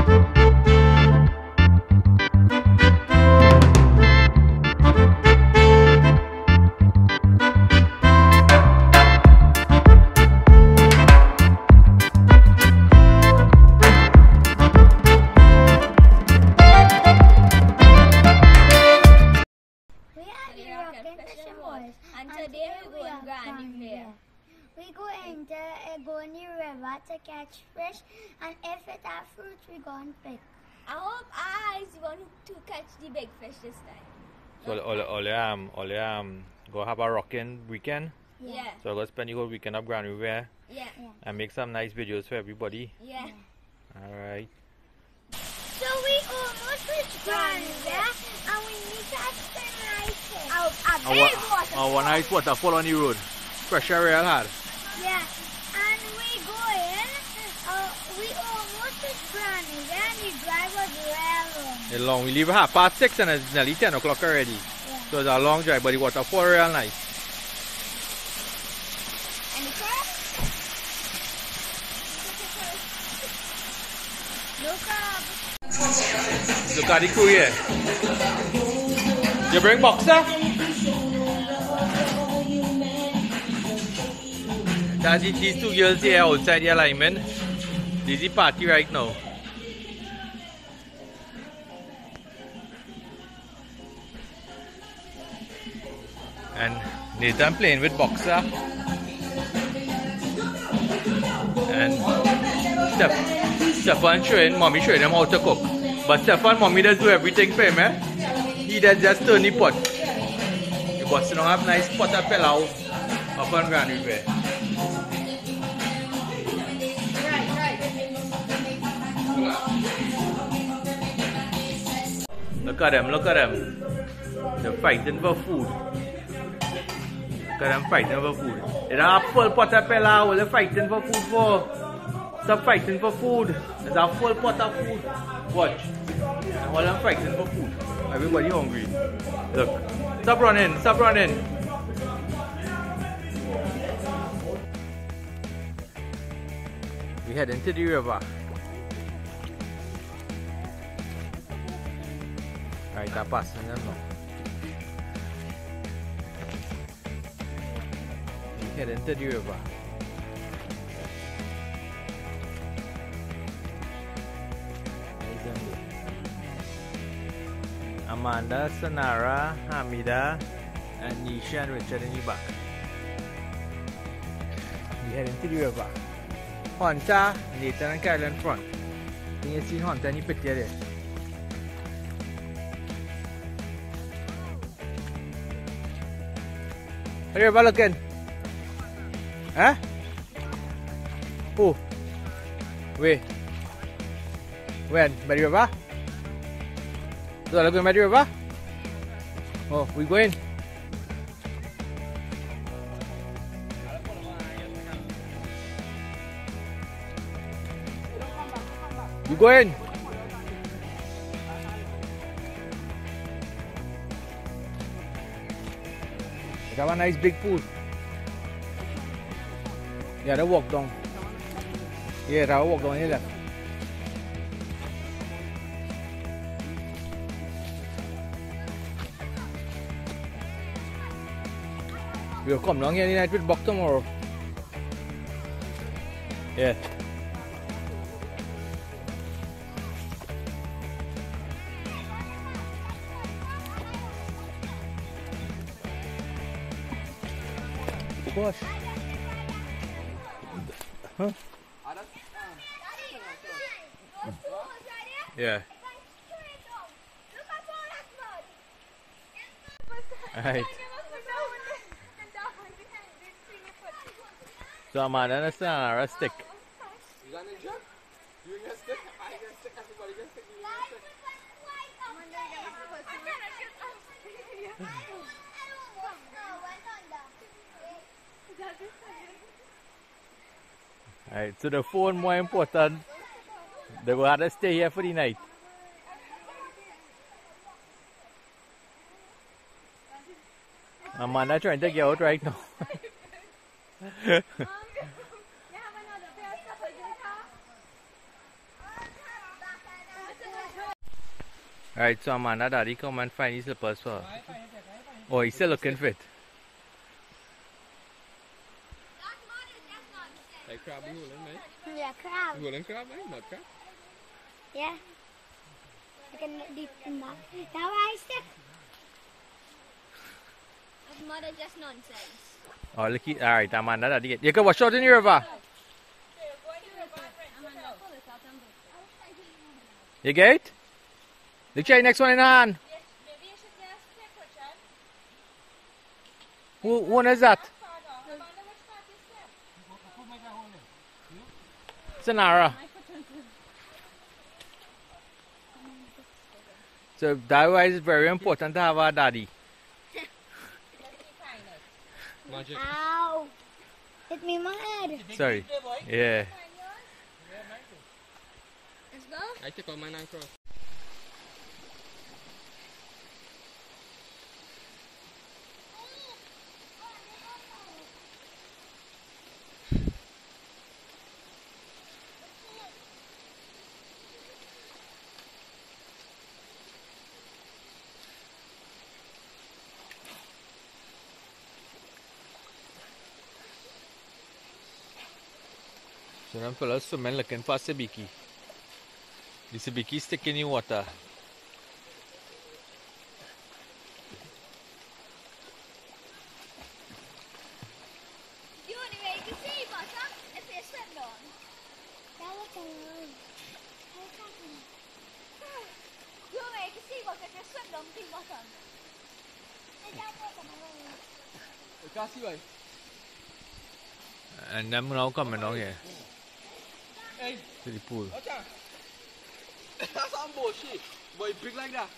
And today we go in Grande. We go in the river to catch fish, and if it have fruit, we go and pick. I hope I is going to catch the big fish this time. So go have a rocking weekend. Yeah. So go spend the whole weekend up Grande Riviere. Yeah. And make some nice videos for everybody. Yeah. Alright. So we almost reached Grande, and we need to spend nice fish. A big waterfall. One nice waterfall on the road. Pressure real hard. Yeah. And we go in. We almost reached Grande, and the drive was real long. It's long. We leave at 6:30 and it's nearly 10 o'clock already. Yeah. So it's a long drive, but the waterfall real nice. And the crab? No crab. Look at the crew here. You bring boxer? That's these two girls here outside the alignment. This is the party right now. And Nathan playing with boxer. And Stefan mommy showing him how to cook. But Stefan, mommy does do everything for him, eh? He does just turn the pot. The boss don't have nice pot of pilau up on Grande Riviere. Look at them. They're fighting for food. Look at them fighting for food. They don't have full pot of pilau. They're fighting for food for. Stop fighting for food. There's a full pot of food. Watch. And all them fighting for food. Everybody hungry. Look. Stop running. We head into the river. Right, I'm passing them now. We head into the river. Amanda, Sanara, Hamida, and Nisha and Richard in the back. We head into the river. Hunter, Nathan and Kyle in front. Can you see Hunter in the picture there? How are you looking? Huh? Who? Where? When? By the river? So looking by the river? Oh, we going? You going? They have a nice big pool. Yeah, they walk down. Yeah, they walk down here. We'll come down here tonight with Buck tomorrow. Yeah. Gosh. Huh? Yeah. Alright. So Amanda and Sana are a stick. You got a ninja? You get a stick? I get a stick, everybody get a stick, you get a stick. Alright, so the phone more important. They will have to stay here for the night. Amanda trying to get out right now. Alright, so Amanda, Daddy, come and find his slippers for her. Oh, he's still looking fit. Like crab you holding, man? Yeah, crab. You holding crab, man? Mud crab? Yeah. I can deep in that. Now I stick. Mother just nonsense. Oh, look, alright, Amanda, Daddy. You can wash out in the river. You get it? Look, try next one in hand. Who one is that? Sonara. So that why it's very important to have a daddy. Magic. Ow. Hit me in my head. Sorry. Yeah. Let's go. I take out my nine cross. So them fellas swimming looking for sabiki. The sabiki stick in the water. The only way you can see bottom if you swim down. That was a lot. The only way you can see bottom if you swim down to bottom. You can't see why? And them now coming down here Hey, to the pool. watch out. That's some bullshit. Boy, big like that.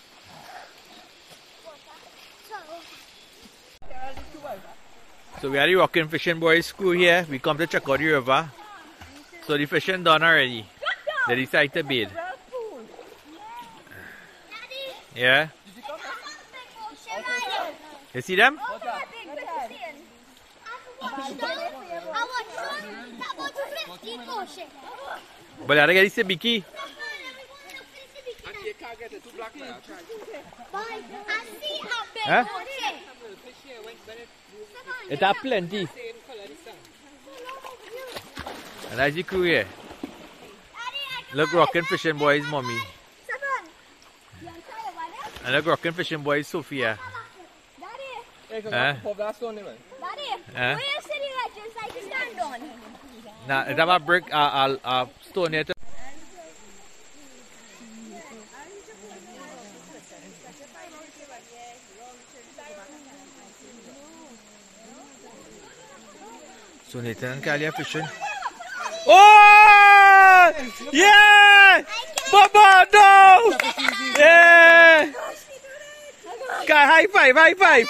So we are the Rockin' Fishing Boys crew here. We come to check out the river. So the fishing done already. They decide to bait. Yeah? You see them? But I get the sabiki. You can't get it too black, man. I'll try. Huh? It have plenty. And that's the crew here. Look, Rockin' Fishing Boys, mommy. And look, Rockin' Fishing Boys, Sophia. Hey, come Huh? on. Pop that stone in, man. Huh? Where you sitting at just like to stand on? Now, it have a brick, stone here. So Nathan and Callie are fishing. Oh! Yeah! Baba, no! Yeah! Cal, high five, high five!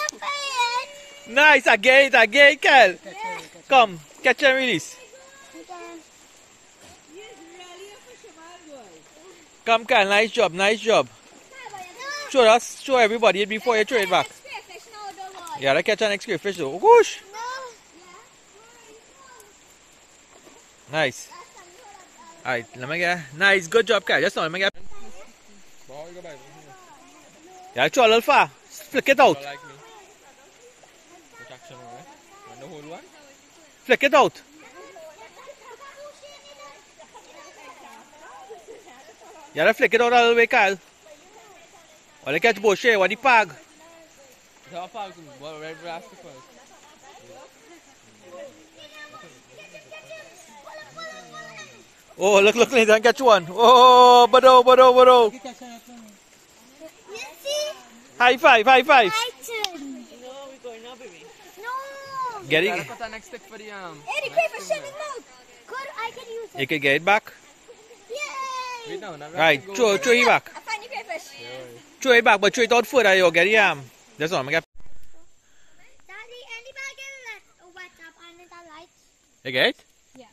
Nice, again, Cal. Come, catch and release. Come, Cal, nice job, nice job. Show us, show everybody it before you throw it back. You gotta catch an next fish though. Whoosh! Nice. Alright, let me get. Nice, good job, Cal. Just now, let me get. Ball, you go back. Yeah, throw a little far. Flick it out. Don't like me. Which action, right? Want the whole one? Flick it out. You gotta flick it out a little way, Cal. Or they catch bush here, what the pag. It's all fast. Well, red plastic first. Oh, look, Nathan, catch one. Oh, bado. High five, high five. No. Get Gotta it. put that next stick for the Hey, the paper shit in mouth. Good, I can use it. You can get it back. Yay. Wait, no, not Right, throw it back. I find the paper. Throw it back, but throw it out further. You get it. That's all. I get. Daddy, anybody get a wet up under the lights? You get it? Yeah.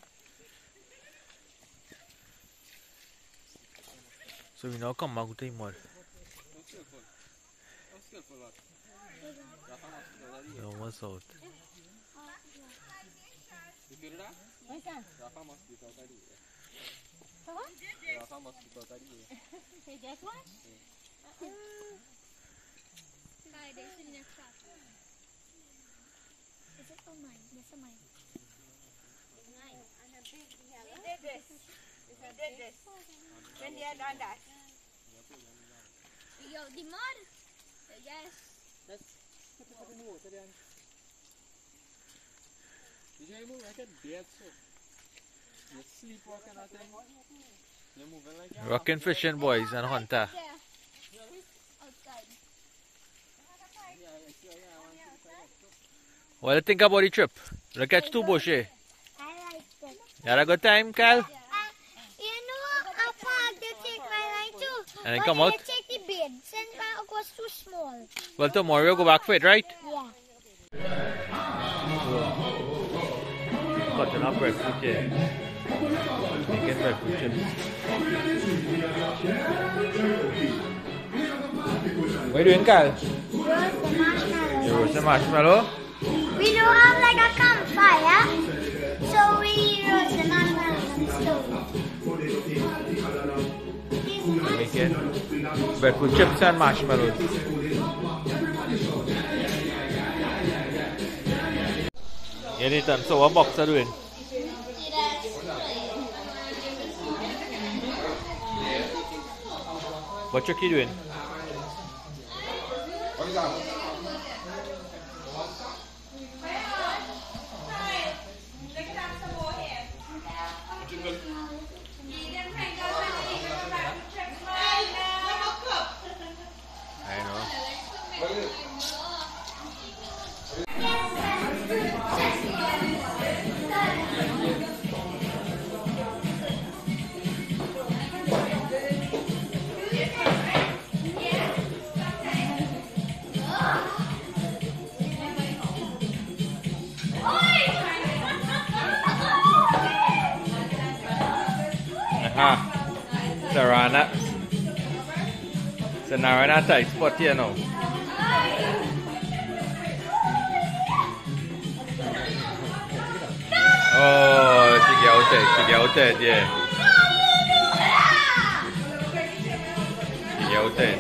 So we now come back to the mud. No, what's out? This in next shot. Is it on mine? Yes, on mine. He did this. When they had done that. Yo, the mud. Yes. Let's put it up in the water then. Did you move like a dead so? You sleepwalking that thing? You're moving like that? Rockin' fishing boys and hunter. There. Outside. What do you think about the trip? Look at two bush, eh? I like it. You had a good time, Kyle? You know, I parked to take my line too. And then but come out? I take the bed since my hook was too small. Well, tomorrow we'll go back for it, right? Yeah. Cutting up breadfruit here. Making breadfruit chips. What are you doing, Kyle? Roast the marshmallows. You roast the marshmallow? We don't have like a campfire, so we roast the marshmallows on the stove. Making breadfruit chips and marshmallows. Yeah, Nathan, so what box are doing? What Chucky doing? What is that? I know. What is it? Sarana. It's a Narana tight spot here now. Oh, she get out there, yeah. She get out there.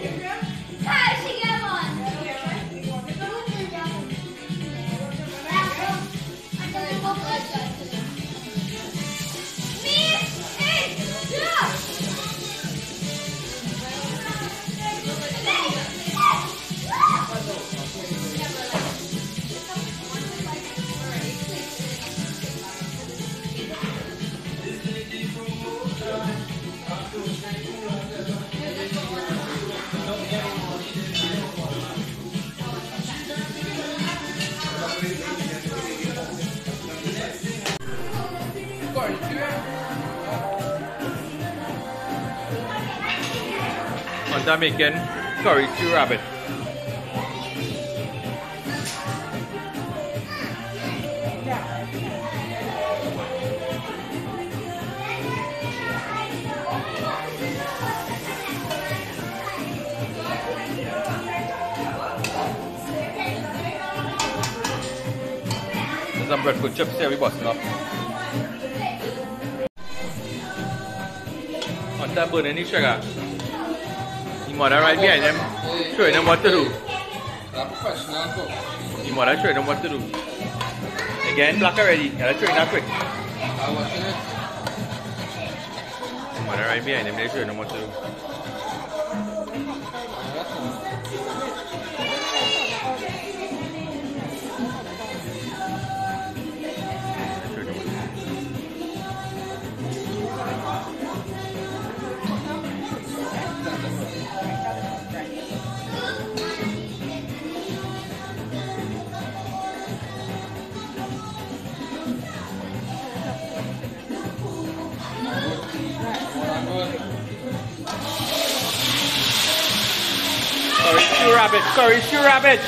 I'm making curry stew rabbit. There's some breadfruit chips here we busting up. On that burn any sugar. Your mother right behind them, showing them what to do. Your mother showing them what to do. Again, black already. You gotta train that quick. Your mother right behind them, they're showing them what to do. Curry stew rabbit,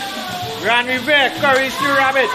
Grande Riviere, curry stew rabbit.